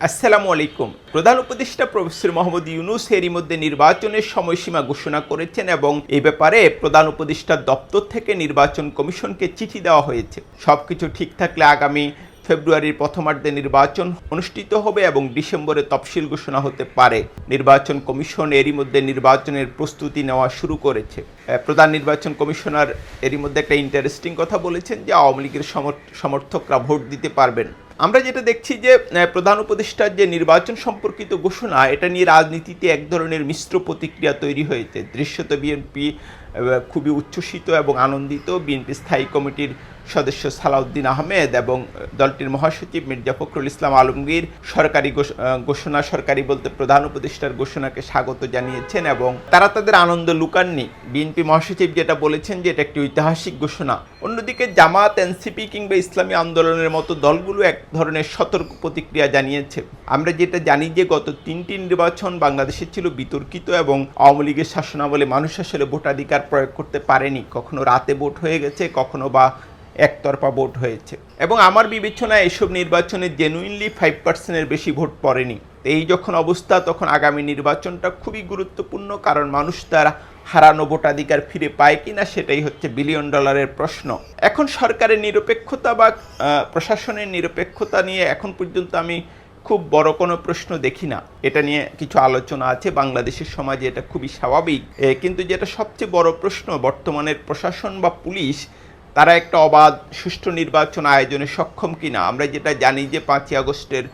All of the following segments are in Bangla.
আসসালামু আলাইকুম। প্রধান উপদেষ্টা প্রফেসর মোহাম্মদ ইউনূস এরই মধ্যে নির্বাচনের সময়সীমা ঘোষণা করেছেন এবং এই ব্যাপারে প্রধান উপদেষ্টার দপ্তর থেকে নির্বাচন কমিশনকে চিঠি দেওয়া হয়েছে। সবকিছু ঠিক থাকলে আগামী ফেব্রুয়ারির প্রথমার্ধে নির্বাচন অনুষ্ঠিত হবে এবং ডিসেম্বরে তফসিল ঘোষণা হতে পারে। নির্বাচন কমিশন এরই মধ্যে নির্বাচনের প্রস্তুতি নেওয়া শুরু করেছে। প্রধান নির্বাচন কমিশনার এরই মধ্যে একটা ইন্টারেস্টিং কথা বলেছেন যে আওয়ামী লীগের সমর্থকরা ভোট দিতে পারবেন। আমরা যেটা দেখছি যে প্রধান উপদেষ্টার যে নির্বাচন সম্পর্কিত ঘোষণা, এটা নিয়ে রাজনীতিতে এক ধরনের মিশ্র প্রতিক্রিয়া তৈরি হয়েছে। দৃশ্যত বিএনপি খুবই উচ্ছ্বসিত এবং আনন্দিত। বিএনপি স্থায়ী কমিটির সদস্য সালাউদ্দিন আহমেদ এবং দলটির মহাসচিব মির্জা ফখরুল ইসলাম আলমগীর সরকারি বলতে প্রধান উপদেষ্টার ঘোষণাকে স্বাগত জানিয়েছেন এবং তারা তাদের আনন্দ লুকাননি। বিএনপি মহাসচিব যেটা বলেছেন যে এটা একটি ঐতিহাসিক ঘোষণা। অন্যদিকে জামাত, এনসিপি কিংবা ইসলামী আন্দোলনের মতো দলগুলো এক ধরনের সতর্ক প্রতিক্রিয়া জানিয়েছে। আমরা যেটা জানি যে গত তিনটি নির্বাচন বাংলাদেশে ছিল বিতর্কিত এবং আওয়ামী লীগের শাসনামলে মানুষ আসলে ভোটাধিকার প্রয়োগ করতে পারেনি। কখনো রাতে ভোট হয়ে গেছে, কখনো বা একতরফা ভোট হয়েছে এবং আমার বিবেচনায় এসব নির্বাচনে জেনুইনলি 5%-এর বেশি ভোট পড়েনি। এই যখন অবস্থা, তখন আগামী নির্বাচনটা খুবই গুরুত্বপূর্ণ, কারণ মানুষ তার হারানো ভোটাধিকার ফিরে পায় কিনা সেটাই হচ্ছে বিলিয়ন ডলারের প্রশ্ন। এখন সরকারের নিরপেক্ষতা বা প্রশাসনের নিরপেক্ষতা নিয়ে এখন পর্যন্ত আমি খুব বড় কোনো প্রশ্ন দেখি না। এটা নিয়ে কিছু আলোচনা আছে বাংলাদেশের সমাজে, এটা খুবই স্বাভাবিক। কিন্তু যেটা সবচেয়ে বড় প্রশ্ন, বর্তমানের প্রশাসন বা পুলিশ তারা একটা অবাধ সুষ্ঠু নির্বাচন আয়োজনে সক্ষম কিনা। আমরা যেটা জানি যে 5ই আগস্টের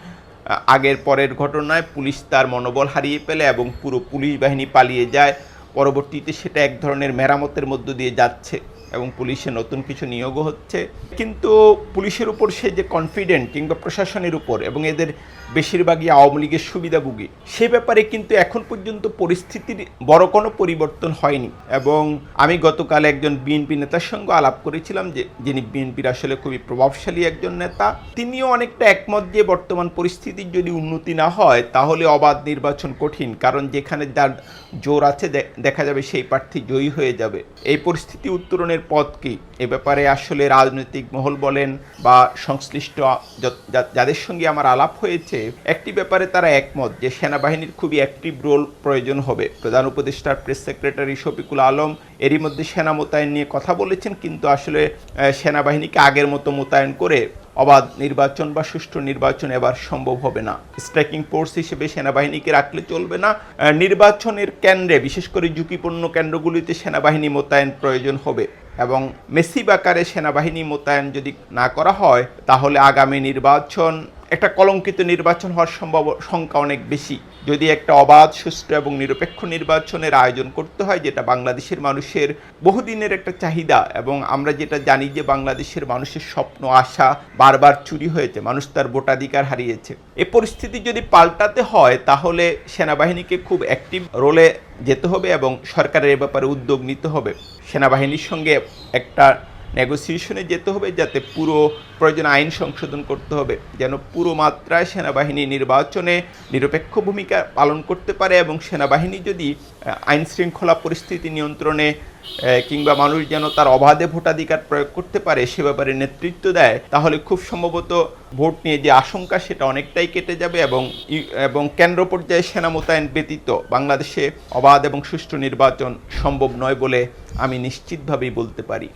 আগের পরের ঘটনায় পুলিশ তার মনোবল হারিয়ে ফেলে এবং পুরো পুলিশ বাহিনী পালিয়ে যায়। পরবর্তীতে সেটা এক ধরনের মেরামতের মধ্য দিয়ে যাচ্ছে এবং পুলিশে নতুন কিছু নিয়োগও হচ্ছে। কিন্তু পুলিশের উপর সে যে কনফিডেন্ট কিংবা প্রশাসনের উপর, এবং এদের বেশিরভাগই আওয়ামী লীগের সুবিধাভোগী, সে ব্যাপারে কিন্তু এখন পর্যন্ত পরিস্থিতির বড় কোনো পরিবর্তন হয়নি। এবং আমি গতকাল একজন বিএনপি নেতার সঙ্গে আলাপ করেছিলাম যিনি বিএনপির আসলে খুবই প্রভাবশালী একজন নেতা। তিনিও অনেকটা একমত যে বর্তমান পরিস্থিতির যদি উন্নতি না হয় তাহলে অবাধ নির্বাচন কঠিন, কারণ যেখানে যার জোর আছে দেখা যাবে সেই প্রার্থী জয়ী হয়ে যাবে। এই পরিস্থিতি উত্তরণের পথ কি, এ ব্যাপারে আসলে রাজনৈতিক মহল বলেন বা সংশ্লিষ্ট যাদের সঙ্গে আমার আলাপ হয়েছে, একটি ব্যাপারে তারা একমত যে সেনাবাহিনীর খুবই অ্যাক্টিভ রোল প্রয়োজন হবে। প্রধান উপদেষ্টার প্রেস সেক্রেটারি শফিকুল আলম এরই মধ্যে সেনা মোতায়েন নিয়ে কথা বলেছেন, কিন্তু আসলে সেনাবাহিনীকে আগের মতো মোতায়েন করে অবাধ নির্বাচন বা সুষ্ঠু নির্বাচন এবার সম্ভব হবে না। স্ট্রাইকিং ফোর্স হিসেবে সেনাবাহিনীকে রাখলে চলবে না। নির্বাচনের কেন্দ্রে, বিশেষ করে ঝুঁকিপূর্ণ কেন্দ্রগুলিতে সেনাবাহিনী মোতায়েন প্রয়োজন হবে এবং মেসিভ আকারে সেনাবাহিনী মোতায়েন যদি না করা হয় তাহলে আগামী নির্বাচন একটা কলঙ্কিত নির্বাচন হওয়ার সংখ্যা অনেক বেশি। যদি একটা অবাধ, সুষ্ঠু এবং নিরপেক্ষ নির্বাচনের আয়োজন করতে হয়, যেটা বাংলাদেশের মানুষের বহুদিনের একটা চাহিদা, এবং আমরা যেটা জানি যে বাংলাদেশের মানুষের স্বপ্ন, আশা বারবার চুরি হয়েছে, মানুষ তার ভোটাধিকার হারিয়েছে। এই পরিস্থিতি যদি পাল্টাতে হয় তাহলে সেনাবাহিনীকে খুব অ্যাক্টিভ রোলে যেতে হবে এবং সরকারের এ ব্যাপারে উদ্যোগ নিতে হবে। সেনাবাহিনীর সঙ্গে একটা নেগোসিয়েশনে যেতে হবে, যাতে পুরো প্রয়োজন আইন সংশোধন করতে হবে যেন পুরো মাত্রায় সেনাবাহিনী নির্বাচনে নিরপেক্ষ ভূমিকা পালন করতে পারে এবং সেনাবাহিনী যদি আইন শৃঙ্খলা পরিস্থিতি নিয়ন্ত্রণে কিংবা মানুষ যেন তার অবাধে ভোটাধিকার প্রয়োগ করতে পারে সে ব্যাপারে নেতৃত্ব দেয়, তাহলে খুব সম্ভবত ভোট নিয়ে যে আশঙ্কা সেটা অনেকটাই কেটে যাবে এবং কেন্দ্র পর্যায়ে সেনা মোতায়েন ব্যতীত বাংলাদেশে অবাধ এবং সুষ্ঠু নির্বাচন সম্ভব নয় বলে আমি নিশ্চিতভাবেই বলতে পারি।